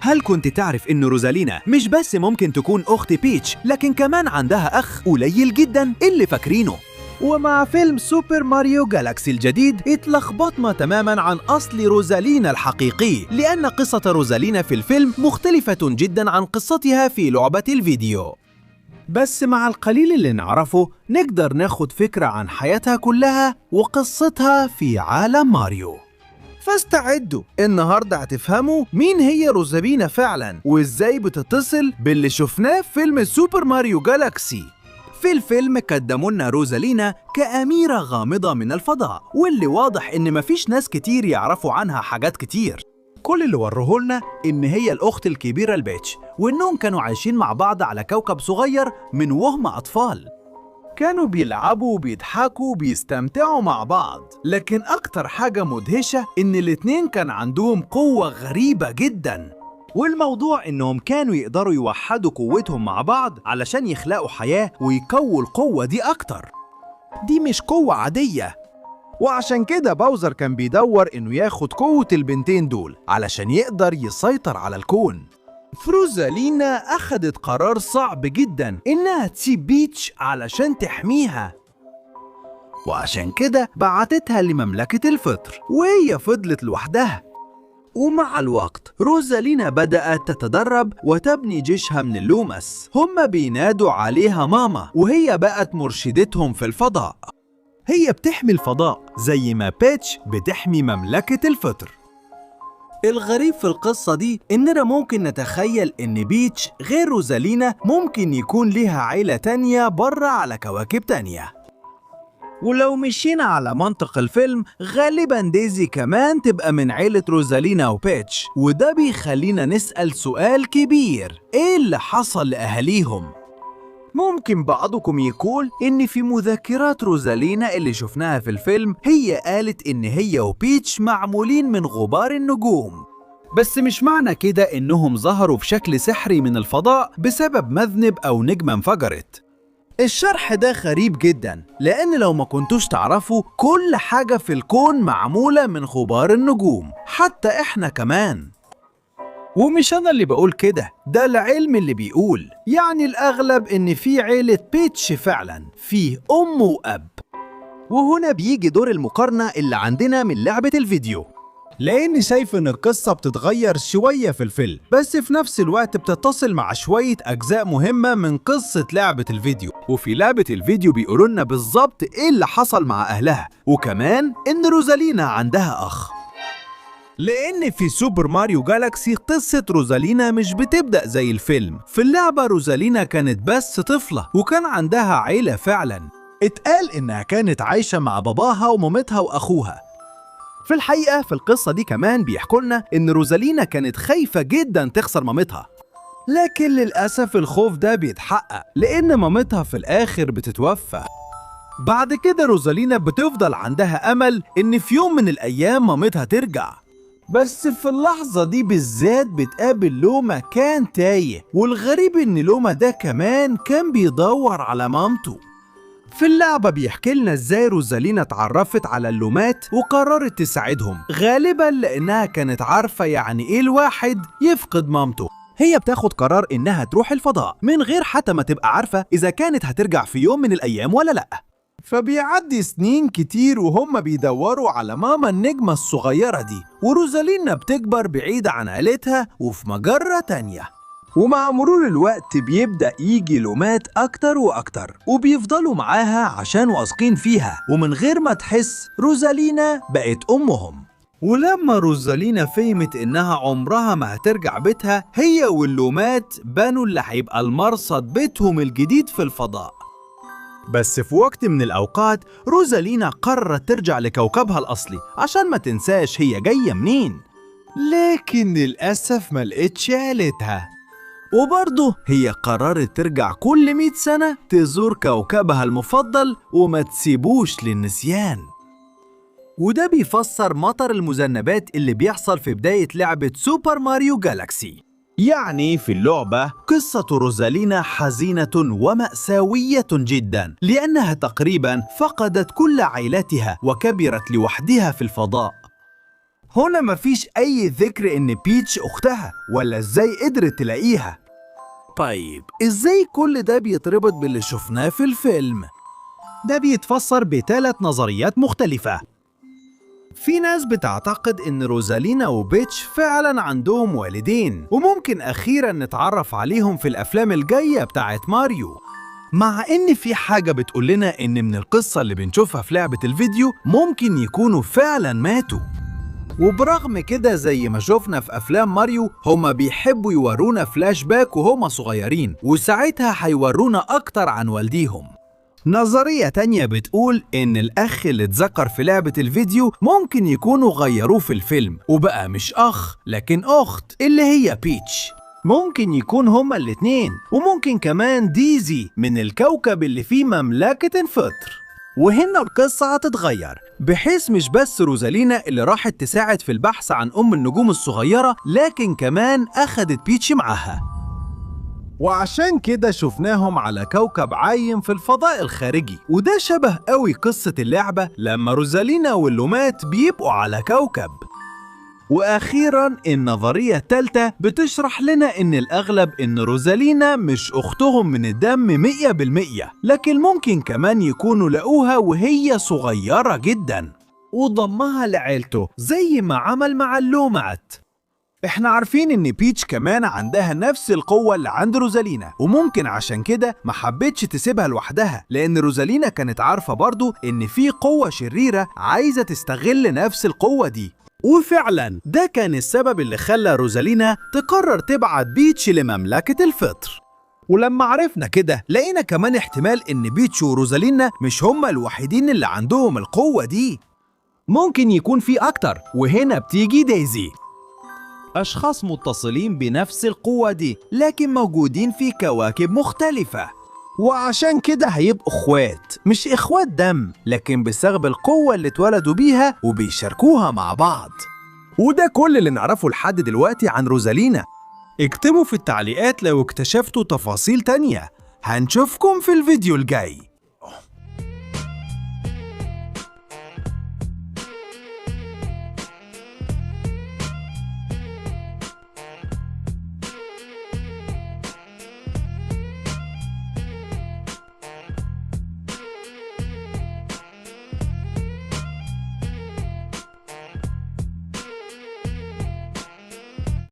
هل كنت تعرف إن روزالينا مش بس ممكن تكون أخت بيتش، لكن كمان عندها أخ قليل جدا اللي فاكرينه؟ ومع فيلم سوبر ماريو جالاكسي الجديد اتلخبطنا تماما عن أصل روزالينا الحقيقي، لأن قصة روزالينا في الفيلم مختلفة جدا عن قصتها في لعبة الفيديو. بس مع القليل اللي نعرفه نقدر ناخد فكرة عن حياتها كلها وقصتها في عالم ماريو. فاستعدوا، النهاردة هتفهموا مين هي روزالينا فعلا وإزاي بتتصل باللي شفناه في فيلم سوبر ماريو جالاكسي. في الفيلم قدموا لنا روزالينا كأميرة غامضة من الفضاء، واللي واضح إن مفيش ناس كتير يعرفوا عنها حاجات كتير. كل اللي وروه لنا إن هي الأخت الكبيرة لبيتش، وإنهم كانوا عايشين مع بعض على كوكب صغير من وهم أطفال. كانوا بيلعبوا وبيضحكوا وبيستمتعوا مع بعض، لكن أكتر حاجة مدهشة إن الاتنين كان عندهم قوة غريبة جداً. والموضوع إنهم كانوا يقدروا يوحدوا قوتهم مع بعض علشان يخلقوا حياة ويقووا القوة دي أكتر. دي مش قوة عادية، وعشان كده باوزر كان بيدور إنه ياخد قوة البنتين دول علشان يقدر يسيطر على الكون. روزالينا أخدت قرار صعب جدا إنها تسيب بيتش علشان تحميها، وعشان كده بعتتها لمملكة الفطر وهي فضلت لوحدها. ومع الوقت روزالينا بدأت تتدرب وتبني جيشها من اللومس، هم بينادوا عليها ماما، وهي بقت مرشدتهم في الفضاء. هي بتحمي الفضاء زي ما بيتش بتحمي مملكة الفطر. الغريب في القصة دي إننا ممكن نتخيل إن بيتش غير روزالينا ممكن يكون ليها عيلة تانية برا على كواكب تانية. ولو مشينا على منطق الفيلم غالبا ديزي كمان تبقى من عيلة روزالينا وبيتش، وده بيخلينا نسأل سؤال كبير: إيه اللي حصل لأهاليهم؟ ممكن بعضكم يقول إن في مذكرات روزالينا اللي شفناها في الفيلم هي قالت إن هي وبيتش معمولين من غبار النجوم، بس مش معنى كده إنهم ظهروا بشكل سحري من الفضاء بسبب مذنب أو نجمة انفجرت. الشرح ده غريب جدا، لأن لو ما كنتوش تعرفوا كل حاجة في الكون معمولة من غبار النجوم، حتى إحنا كمان. ومش أنا اللي بقول كده، ده العلم اللي بيقول، يعني الأغلب إن في عيلة بيتش فعلا فيه أم وأب. وهنا بيجي دور المقارنة اللي عندنا من لعبة الفيديو، لأني شايف إن القصة بتتغير شوية في الفيلم، بس في نفس الوقت بتتصل مع شوية أجزاء مهمة من قصة لعبة الفيديو. وفي لعبة الفيديو بيقولوا لنا بالظبط إيه اللي حصل مع أهلها، وكمان إن روزالينا عندها أخ. لأن في سوبر ماريو جالاكسي قصة روزالينا مش بتبدأ زي الفيلم. في اللعبة روزالينا كانت بس طفلة وكان عندها عيلة فعلا، اتقال إنها كانت عايشة مع باباها ومامتها وأخوها. في الحقيقة في القصة دي كمان بيحكوا لنا إن روزالينا كانت خايفة جدا تخسر مامتها، لكن للأسف الخوف ده بيتحقق لأن مامتها في الآخر بتتوفى. بعد كده روزالينا بتفضل عندها أمل إن في يوم من الأيام مامتها ترجع، بس في اللحظة دي بالذات بتقابل لوما كان تايه، والغريب إن لوما ده كمان كان بيدور على مامته. في اللعبة بيحكي لنا ازاي روزالينا اتعرفت على اللومات وقررت تساعدهم، غالبا لانها كانت عارفة يعني ايه الواحد يفقد مامته. هي بتاخد قرار انها تروح الفضاء من غير حتى ما تبقى عارفة اذا كانت هترجع في يوم من الايام ولا لا. فبيعدي سنين كتير وهم بيدوروا على ماما النجمة الصغيرة دي، وروزالينا بتكبر بعيدة عن عيلتها وفي مجرة تانية. ومع مرور الوقت بيبدأ يجي لومات أكتر وأكتر، وبيفضلوا معاها عشان واثقين فيها، ومن غير ما تحس روزالينا بقت أمهم. ولما روزالينا فهمت إنها عمرها ما هترجع بيتها، هي واللومات بنوا اللي هيبقى المرصد بيتهم الجديد في الفضاء. بس في وقت من الأوقات روزالينا قررت ترجع لكوكبها الأصلي عشان ما تنساش هي جاية منين، لكن للأسف ما لقتش عيلتها. وبرضه هي قررت ترجع كل 100 سنة تزور كوكبها المفضل وما تسيبوش للنسيان. وده بيفسر مطر المذنبات اللي بيحصل في بداية لعبة سوبر ماريو جالاكسي. يعني في اللعبة قصة روزالينا حزينة ومأساوية جدا، لأنها تقريبا فقدت كل عائلتها وكبرت لوحدها في الفضاء. هنا مفيش أي ذكر إن بيتش أختها ولا إزاي قدرت تلاقيها. طيب إزاي كل ده بيتربط باللي شفناه في الفيلم؟ ده بيتفسر ب3 نظريات مختلفة. في ناس بتعتقد إن روزالينا وبيتش فعلا عندهم والدين، وممكن أخيرا نتعرف عليهم في الأفلام الجاية بتاعت ماريو، مع إن في حاجة بتقولنا إن من القصة اللي بنشوفها في لعبة الفيديو ممكن يكونوا فعلا ماتوا. وبرغم كده زي ما شفنا في أفلام ماريو هما بيحبوا يورونا فلاش باك وهما صغيرين، وساعتها هيورونا أكتر عن والديهم. نظرية تانية بتقول إن الأخ اللي اتذكر في لعبة الفيديو ممكن يكونوا غيروه في الفيلم وبقى مش أخ لكن أخت اللي هي بيتش. ممكن يكون هما الاتنين، وممكن كمان ديزي من الكوكب اللي فيه مملكة الفطر. وهنا القصة هتتغير، بحيث مش بس روزالينا اللي راحت تساعد في البحث عن النجوم الصغيرة، لكن كمان أخدت بيتش معاها. وعشان كده شفناهم على كوكب عايم في الفضاء الخارجي، وده شبه قوي قصة اللعبة لما روزالينا واللومات بيبقوا على كوكب. وأخيراً النظرية الثالثة بتشرح لنا إن الأغلب إن روزالينا مش أختهم من الدم 100%، لكن ممكن كمان يكونوا لقوها وهي صغيرة جداً وضمها لعيلته زي ما عمل مع اللومات. احنا عارفين إن بيتش كمان عندها نفس القوة اللي عند روزالينا، وممكن عشان كده ما حبتش تسيبها لوحدها، لأن روزالينا كانت عارفة برضو إن في قوة شريرة عايزة تستغل نفس القوة دي. وفعلا ده كان السبب اللي خلى روزالينا تقرر تبعت بيتش لمملكة الفطر. ولما عرفنا كده لقينا كمان احتمال ان بيتش وروزالينا مش هما الوحيدين اللي عندهم القوة دي، ممكن يكون في اكتر. وهنا بتيجي دايزي، اشخاص متصلين بنفس القوة دي لكن موجودين في كواكب مختلفة، وعشان كده هيبقوا اخوات، مش اخوات دم، لكن بسبب القوة اللي اتولدوا بيها وبيشاركوها مع بعض. وده كل اللي نعرفه لحد دلوقتي عن روزالينا. اكتبوا في التعليقات لو اكتشفتوا تفاصيل تانية. هنشوفكم في الفيديو الجاي.